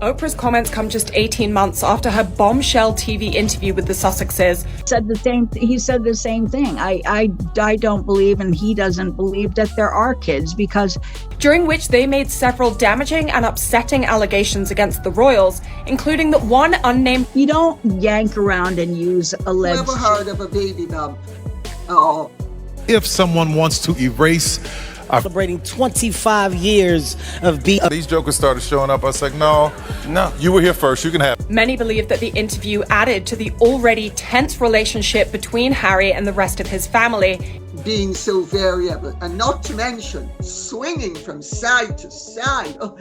Oprah's comments come just 18 months after her bombshell TV interview with the Sussexes. He said the same thing. I don't believe, and he doesn't believe, that there are kids, because during which they made several damaging and upsetting allegations against the royals, including that one unnamed... You don't yank around and use alleged... Never heard of a baby bump. Oh. If someone wants to erase... Celebrating 25 years of being... These jokers started showing up. I was like, no, you were here first. You can have it. Many believe that the interview added to the already tense relationship between Harry and the rest of his family. Being so variable, and not to mention swinging from side to side. Oh,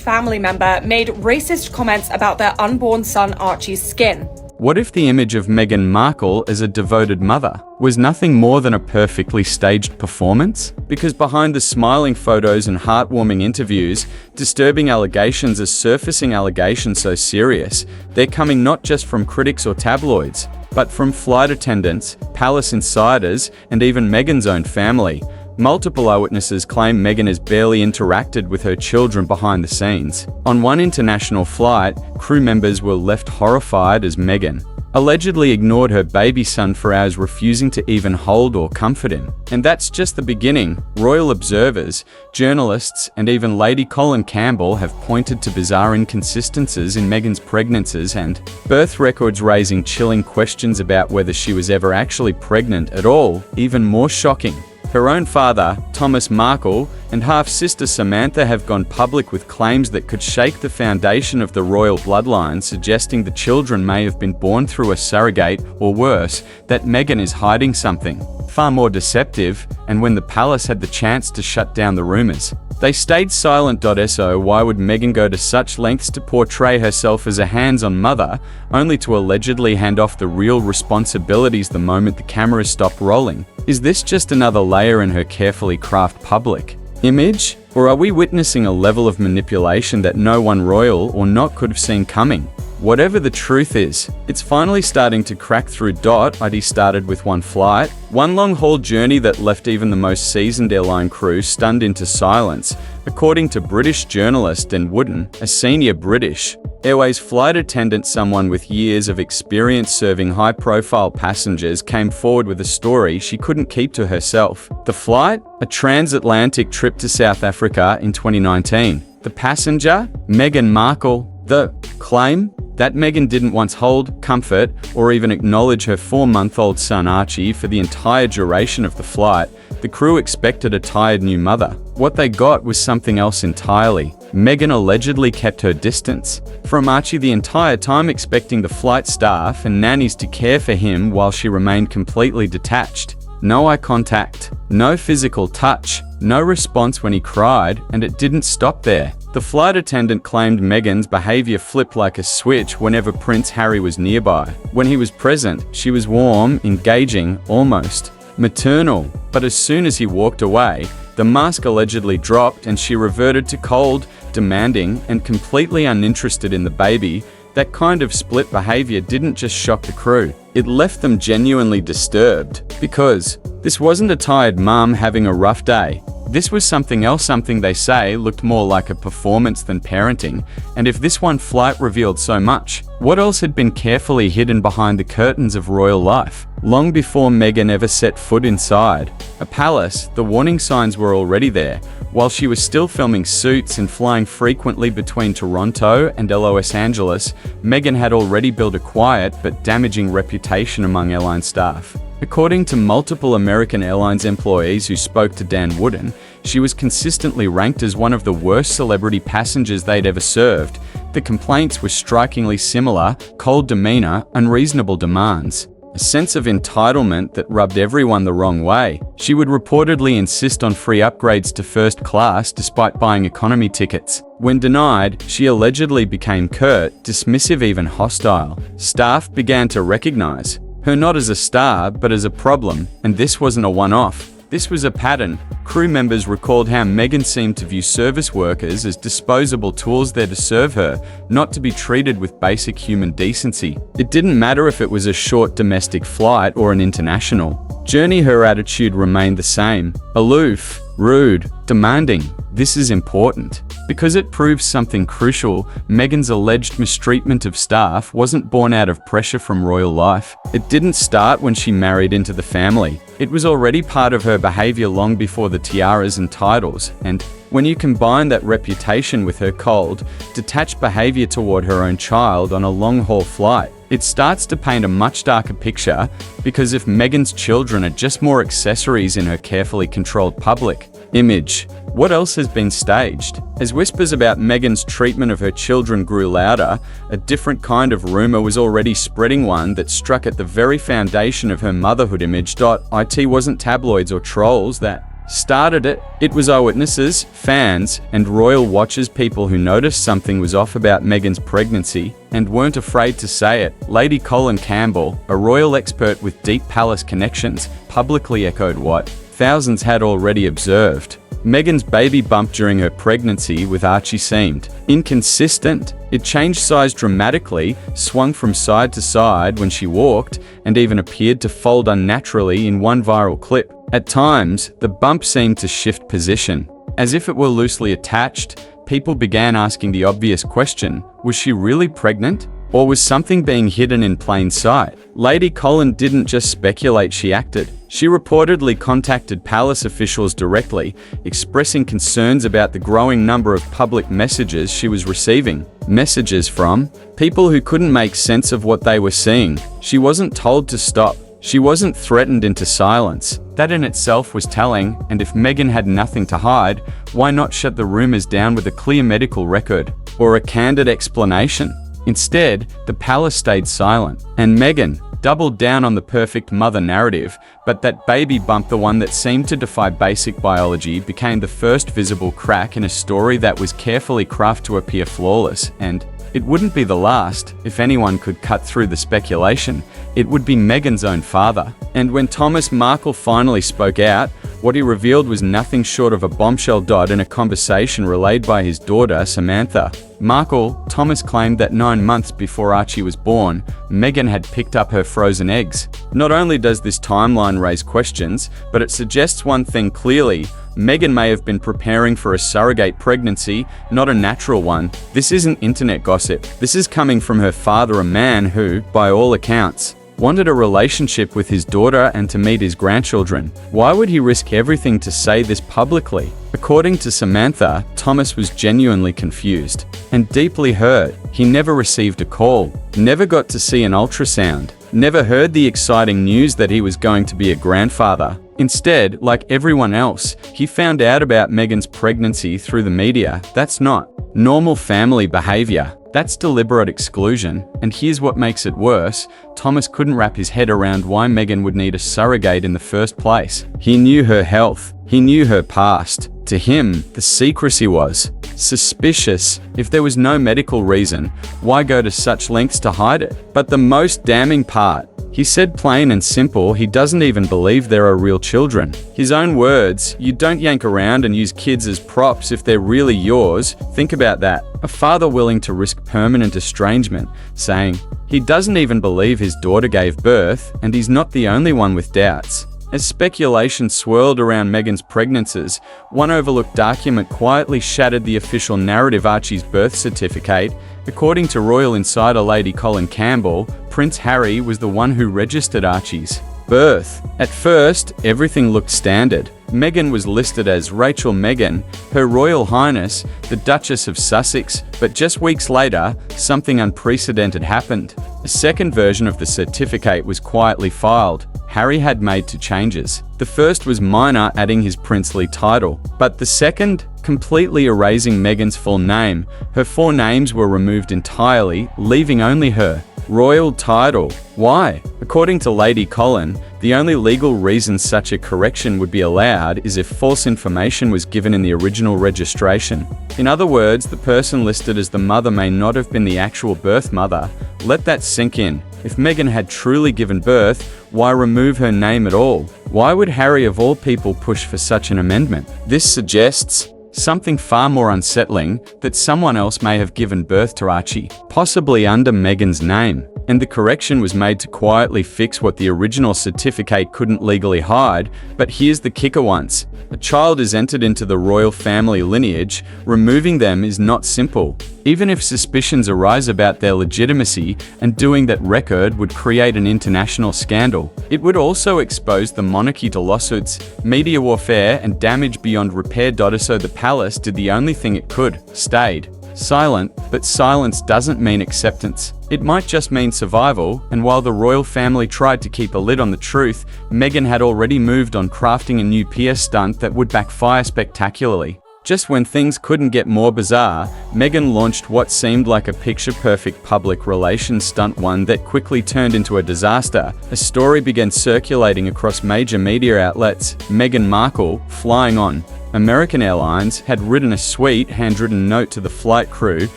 family member made racist comments about their unborn son Archie's skin. What if the image of Meghan Markle as a devoted mother was nothing more than a perfectly staged performance? Because behind the smiling photos and heartwarming interviews, disturbing allegations are surfacing allegations so serious, they're coming not just from critics or tabloids, but from flight attendants, palace insiders, and even Meghan's own family. Multiple eyewitnesses claim Meghan has barely interacted with her children behind the scenes. On one international flight, crew members were left horrified as Meghan allegedly ignored her baby son for hours, refusing to even hold or comfort him. And that's just the beginning. Royal observers, journalists, and even Lady Colin Campbell have pointed to bizarre inconsistencies in Meghan's pregnancies and birth records, raising chilling questions about whether she was ever actually pregnant at all. Even more shocking, her own father, Thomas Markle, and half-sister Samantha have gone public with claims that could shake the foundation of the royal bloodline, suggesting the children may have been born through a surrogate, or worse, that Meghan is hiding something far more deceptive. And when the palace had the chance to shut down the rumors, they stayed silent. So why would Meghan go to such lengths to portray herself as a hands-on mother, only to allegedly hand off the real responsibilities the moment the cameras stop rolling? Is this just another layer in her carefully crafted public image? Or are we witnessing a level of manipulation that no one, royal or not, could have seen coming? Whatever the truth is, it's finally starting to crack through. It started with one flight, one long-haul journey that left even the most seasoned airline crew stunned into silence. According to British journalist Dan Wootton, a senior British Airways flight attendant, someone with years of experience serving high-profile passengers, came forward with a story she couldn't keep to herself. The flight? A transatlantic trip to South Africa in 2019. The passenger? Meghan Markle. The claim? That Meghan didn't once hold, comfort, or even acknowledge her 4-month-old son Archie for the entire duration of the flight. The crew expected a tired new mother. What they got was something else entirely. Meghan allegedly kept her distance from Archie the entire time, expecting the flight staff and nannies to care for him while she remained completely detached. No eye contact, no physical touch, no response when he cried, and it didn't stop there. The flight attendant claimed Meghan's behavior flipped like a switch whenever Prince Harry was nearby. When he was present, she was warm, engaging, almost maternal. But as soon as he walked away, the mask allegedly dropped and she reverted to cold, demanding, and completely uninterested in the baby. That kind of split behavior didn't just shock the crew, it left them genuinely disturbed. Because this wasn't a tired mum having a rough day. This was something else, something they say looked more like a performance than parenting. And if this one flight revealed so much, what else had been carefully hidden behind the curtains of royal life? Long before Meghan ever set foot inside a palace, the warning signs were already there. While she was still filming Suits and flying frequently between Toronto and Los Angeles, Meghan had already built a quiet but damaging reputation among airline staff. According to multiple American Airlines employees who spoke to Dan Wootton, she was consistently ranked as one of the worst celebrity passengers they'd ever served. The complaints were strikingly similar: cold demeanor, unreasonable demands, a sense of entitlement that rubbed everyone the wrong way. She would reportedly insist on free upgrades to first class despite buying economy tickets. When denied, she allegedly became curt, dismissive, even hostile. Staff began to recognize her not as a star, but as a problem, and this wasn't a one-off. This was a pattern. Crew members recalled how Meghan seemed to view service workers as disposable tools there to serve her, not to be treated with basic human decency. It didn't matter if it was a short domestic flight or an international journey, her attitude remained the same: aloof, rude, demanding. This is important because it proves something crucial. Meghan's alleged mistreatment of staff wasn't born out of pressure from royal life. It didn't start when she married into the family. It was already part of her behavior long before the tiaras and titles, and when you combine that reputation with her cold, detached behavior toward her own child on a long-haul flight, it starts to paint a much darker picture, because if Meghan's children are just more accessories in her carefully controlled public image, what else has been staged? As whispers about Meghan's treatment of her children grew louder, a different kind of rumor was already spreading, one that struck at the very foundation of her motherhood image. It wasn't tabloids or trolls that started it. It was eyewitnesses, fans, and royal watchers, people who noticed something was off about Meghan's pregnancy and weren't afraid to say it. Lady Colin Campbell, a royal expert with deep palace connections, publicly echoed what thousands had already observed. Meghan's baby bump during her pregnancy with Archie seemed inconsistent. It changed size dramatically, swung from side to side when she walked, and even appeared to fold unnaturally in one viral clip. At times, the bump seemed to shift position. As if it were loosely attached, people began asking the obvious question: was she really pregnant? Or was something being hidden in plain sight? Lady Colin didn't just speculate, she acted. She reportedly contacted palace officials directly, expressing concerns about the growing number of public messages she was receiving. Messages from people who couldn't make sense of what they were seeing. She wasn't told to stop. She wasn't threatened into silence. That in itself was telling, and if Meghan had nothing to hide, why not shut the rumors down with a clear medical record or a candid explanation? Instead, the palace stayed silent, and Meghan doubled down on the perfect mother narrative, but that baby bump, the one that seemed to defy basic biology, became the first visible crack in a story that was carefully crafted to appear flawless, and it wouldn't be the last. If anyone could cut through the speculation, it would be Meghan's own father. And when Thomas Markle finally spoke out, what he revealed was nothing short of a bombshell. In a conversation relayed by his daughter, Samantha Markle, Thomas claimed that 9 months before Archie was born, Meghan had picked up her frozen eggs. Not only does this timeline raise questions, but it suggests one thing clearly: Meghan may have been preparing for a surrogate pregnancy, not a natural one. This isn't internet gossip. This is coming from her father, a man who, by all accounts, wanted a relationship with his daughter and to meet his grandchildren. Why would he risk everything to say this publicly? According to Samantha, Thomas was genuinely confused and deeply hurt. He never received a call, never got to see an ultrasound, never heard the exciting news that he was going to be a grandfather. Instead, like everyone else, he found out about Meghan's pregnancy through the media. That's not normal family behavior. That's deliberate exclusion, and here's what makes it worse: Thomas couldn't wrap his head around why Meghan would need a surrogate in the first place. He knew her health, he knew her past. To him, the secrecy was suspicious. If there was no medical reason, why go to such lengths to hide it? But the most damning part, he said plain and simple, he doesn't even believe there are real children. His own words: you don't yank around and use kids as props if they're really yours. Think about that. A father willing to risk permanent estrangement, saying he doesn't even believe his daughter gave birth, and he's not the only one with doubts. As speculation swirled around Meghan's pregnancies, one overlooked document quietly shattered the official narrative: Archie's birth certificate. According to royal insider Lady Colin Campbell, Prince Harry was the one who registered Archie's birth. At first, everything looked standard. Meghan was listed as Rachel Meghan, Her Royal Highness, the Duchess of Sussex, but just weeks later, something unprecedented happened. A second version of the certificate was quietly filed. Harry had made 2 changes. The first was minor, adding his princely title, but the second, completely erasing Meghan's full name. Her 4 names were removed entirely, leaving only her royal title. Why? According to Lady Colin, the only legal reason such a correction would be allowed is if false information was given in the original registration. In other words, the person listed as the mother may not have been the actual birth mother. Let that sink in. If Meghan had truly given birth, why remove her name at all? Why would Harry of all people push for such an amendment? This suggests something far more unsettling, that someone else may have given birth to Archie, possibly under Meghan's name. and the correction was made to quietly fix what the original certificate couldn't legally hide. But here's the kicker: once a child is entered into the royal family lineage, removing them is not simple. Even if suspicions arise about their legitimacy, and doing that record would create an international scandal. It would also expose the monarchy to lawsuits, media warfare, and damage beyond repair. So the palace did the only thing it could: stayed silent. But silence doesn't mean acceptance. It might just mean survival, and while the royal family tried to keep a lid on the truth, Meghan had already moved on, crafting a new PR stunt that would backfire spectacularly. Just when things couldn't get more bizarre, Meghan launched what seemed like a picture-perfect public relations stunt, one that quickly turned into a disaster. A story began circulating across major media outlets: Meghan Markle, flying on American Airlines, had written a sweet, handwritten note to the flight crew,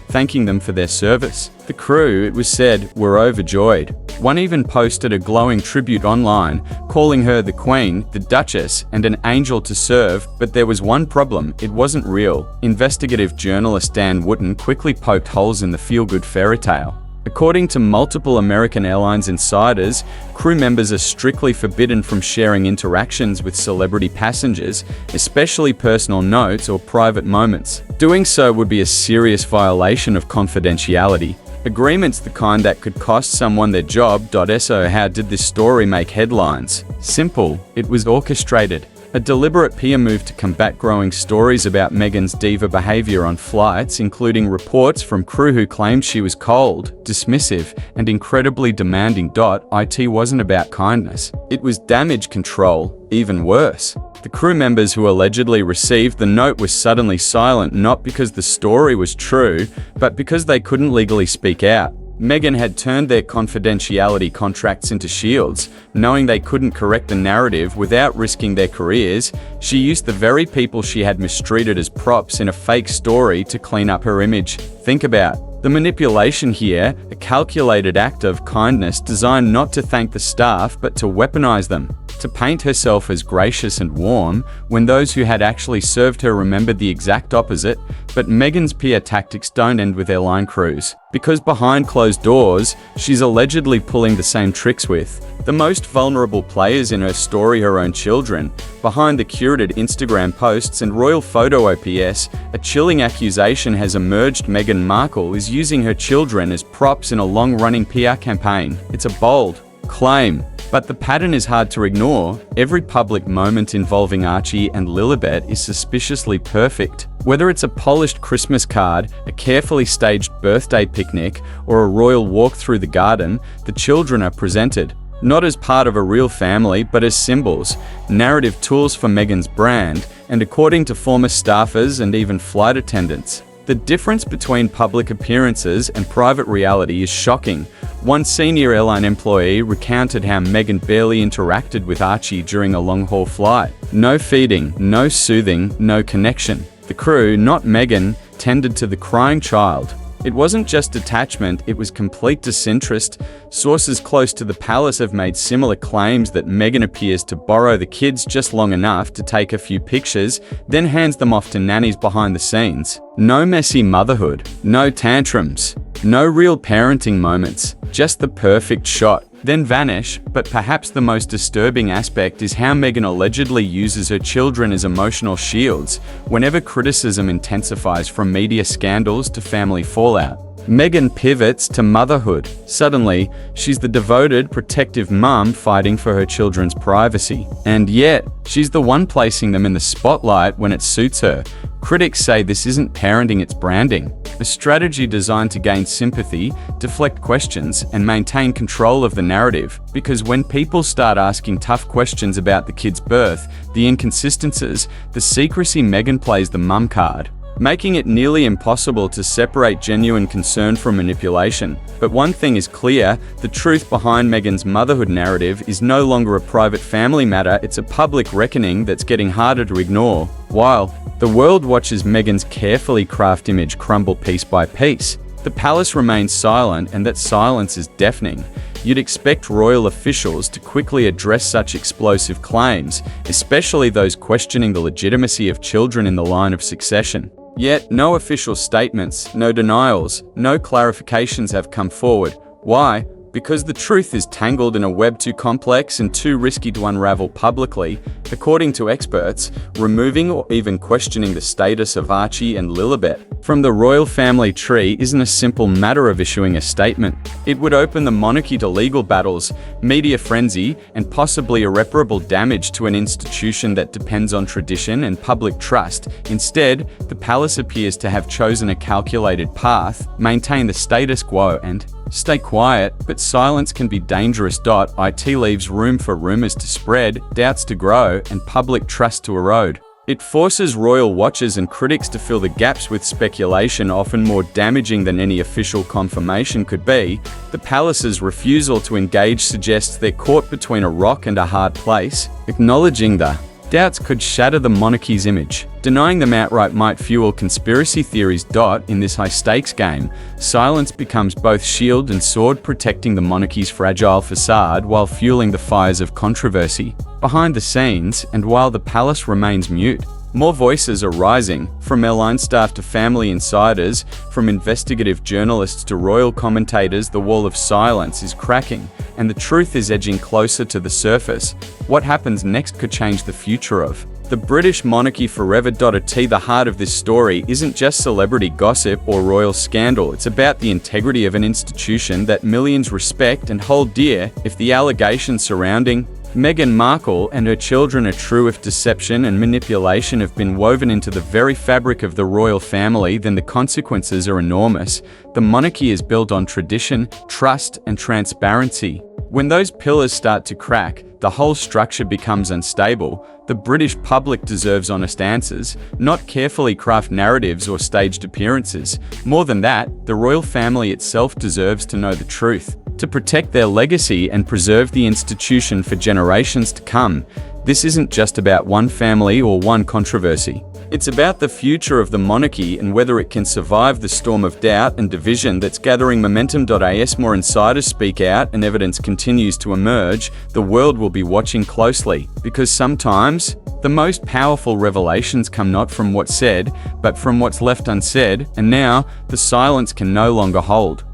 thanking them for their service. The crew, it was said, were overjoyed. One even posted a glowing tribute online, calling her the Queen, the Duchess, and an angel to serve. But there was one problem: it wasn't real. Investigative journalist Dan Wootton quickly poked holes in the feel-good fairy tale. According to multiple American Airlines insiders, crew members are strictly forbidden from sharing interactions with celebrity passengers, especially personal notes or private moments. Doing so would be a serious violation of confidentiality. Agreements the kind that could cost someone their job. So how did this story make headlines? Simple: it was orchestrated. A deliberate PR move to combat growing stories about Meghan's diva behavior on flights, including reports from crew who claimed she was cold, dismissive, and incredibly demanding. It wasn't about kindness. It was damage control, even worse. The crew members who allegedly received the note were suddenly silent, not because the story was true, but because they couldn't legally speak out. Meghan had turned their confidentiality contracts into shields. Knowing they couldn't correct the narrative without risking their careers, she used the very people she had mistreated as props in a fake story to clean up her image. Think about the manipulation here: a calculated act of kindness designed not to thank the staff but to weaponize them, to paint herself as gracious and warm, when those who had actually served her remembered the exact opposite. But Meghan's PR tactics don't end with airline crews, because behind closed doors, she's allegedly pulling the same tricks with the most vulnerable players in her story, her own children. Behind the curated Instagram posts and royal photo ops, a chilling accusation has emerged: Meghan Markle is using her children as props in a long-running PR campaign. It's a bold claim, but the pattern is hard to ignore. Every public moment involving Archie and Lilibet is suspiciously perfect. Whether it's a polished Christmas card, a carefully staged birthday picnic, or a royal walk through the garden, the children are presented not as part of a real family, but as symbols, narrative tools for Meghan's brand, and according to former staffers and even flight attendants, the difference between public appearances and private reality is shocking. One senior airline employee recounted how Meghan barely interacted with Archie during a long-haul flight. No feeding, no soothing, no connection. The crew, not Meghan, tended to the crying child. It wasn't just detachment, it was complete disinterest. Sources close to the palace have made similar claims that Meghan appears to borrow the kids just long enough to take a few pictures, then hands them off to nannies behind the scenes. No messy motherhood, no tantrums, no real parenting moments, just the perfect shot, then vanish. But perhaps the most disturbing aspect is how Meghan allegedly uses her children as emotional shields whenever criticism intensifies, from media scandals to family fallout. Meghan pivots to motherhood. Suddenly, she's the devoted, protective mum fighting for her children's privacy. And yet, she's the one placing them in the spotlight when it suits her. Critics say this isn't parenting, it's branding. A strategy designed to gain sympathy, deflect questions, and maintain control of the narrative. Because when people start asking tough questions about the kid's birth, the inconsistencies, the secrecy, Meghan plays the mum card, making it nearly impossible to separate genuine concern from manipulation. But one thing is clear: the truth behind Meghan's motherhood narrative is no longer a private family matter, it's a public reckoning that's getting harder to ignore. While the world watches Meghan's carefully crafted image crumble piece by piece, the palace remains silent, and that silence is deafening. You'd expect royal officials to quickly address such explosive claims, especially those questioning the legitimacy of children in the line of succession. Yet, no official statements, no denials, no clarifications have come forward. Why? Because the truth is tangled in a web too complex and too risky to unravel publicly, according to experts, removing or even questioning the status of Archie and Lilibet from the royal family tree isn't a simple matter of issuing a statement. It would open the monarchy to legal battles, media frenzy, and possibly irreparable damage to an institution that depends on tradition and public trust. Instead, the palace appears to have chosen a calculated path, maintain the status quo, and stay quiet, but silence can be dangerous. It leaves room for rumors to spread, doubts to grow, and public trust to erode. It forces royal watchers and critics to fill the gaps with speculation, often more damaging than any official confirmation could be. The palace's refusal to engage suggests they're caught between a rock and a hard place. Acknowledging the doubts could shatter the monarchy's image. Denying them outright might fuel conspiracy theories. In this high-stakes game, silence becomes both shield and sword, protecting the monarchy's fragile facade while fueling the fires of controversy. Behind the scenes, and while the palace remains mute, more voices are rising, from airline staff to family insiders, from investigative journalists to royal commentators. The wall of silence is cracking, and the truth is edging closer to the surface. What happens next could change the future of the British monarchy forever. The heart of this story isn't just celebrity gossip or royal scandal. It's about the integrity of an institution that millions respect and hold dear. If the allegations surrounding Meghan Markle and her children are true, if deception and manipulation have been woven into the very fabric of the royal family, then the consequences are enormous. The monarchy is built on tradition, trust, and transparency. When those pillars start to crack, the whole structure becomes unstable. The British public deserves honest answers, not carefully crafted narratives or staged appearances. More than that, the royal family itself deserves to know the truth, to protect their legacy and preserve the institution for generations to come. This isn't just about one family or one controversy. It's about the future of the monarchy and whether it can survive the storm of doubt and division that's gathering momentum. As more insiders speak out and evidence continues to emerge, the world will be watching closely, because sometimes the most powerful revelations come not from what's said, but from what's left unsaid, and now the silence can no longer hold.